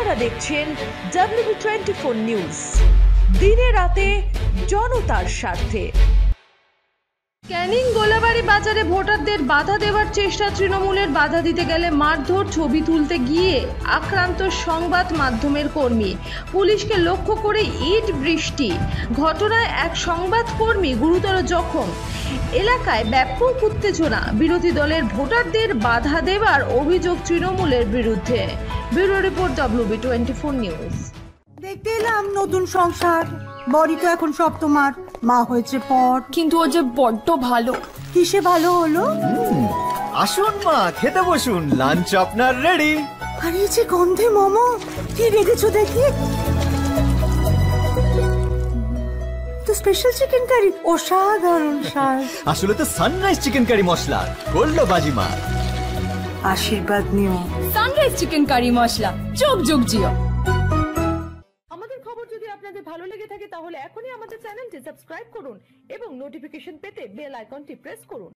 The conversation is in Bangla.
আপনারা দেখছেন WB24 নিউজ, দিনে রাতে জনতার স্বার্থে। ক্যানিং গোলাবাড়ি বাজারে ভোটারদের বাধা দেওয়ার চেষ্টা, তৃণমূলের বাধা দিতে গেলে মারধর, ছবি তুলতে গিয়ে আক্রান্ত সংবাদ মাধ্যমের কর্মী, পুলিশকে লক্ষ্য করে ইট বৃষ্টি, ঘটনায় এক সংবাদকর্মী গুরুতর জখম। এলাকায় ব্যাপক উত্তেজনা, বিরোধী দলের ভোটারদের বাধা দেওয়ার অভিযোগ তৃণমূলের বিরুদ্ধে। Bureau report WB24 news. দেখতে এলাম নতুন সংসার, বড়ি তো এখন সব তোমার, মা হয়েছে পর। কিন্তু ও যে বড্ড ভালো। কিসে ভালো হলো? আসুন মা, খেতে বসুন, লাঞ্চ আপনার রেডি। আর এই যে গন্ধে মোমো, কি রেখেছো দেখি? তো স্পেশাল চিকেন কারি, অসাধারণ স্বাদ। আসলে তো সানরাইজ চিকেন কারি মশলা, গোল্ড বাজিমা। আশীর্বাদ নিও। সানরাইজ চিকেন কারি মশলা, যোগ যোগ জিও। আমাদের খবর যদি আপনাদের ভালো লেগে থাকে তাহলে এখনই আমাদের চ্যানেলটি সাবস্ক্রাইব করুন এবং নোটিফিকেশন পেতে বেল আইকনটি প্রেস করুন।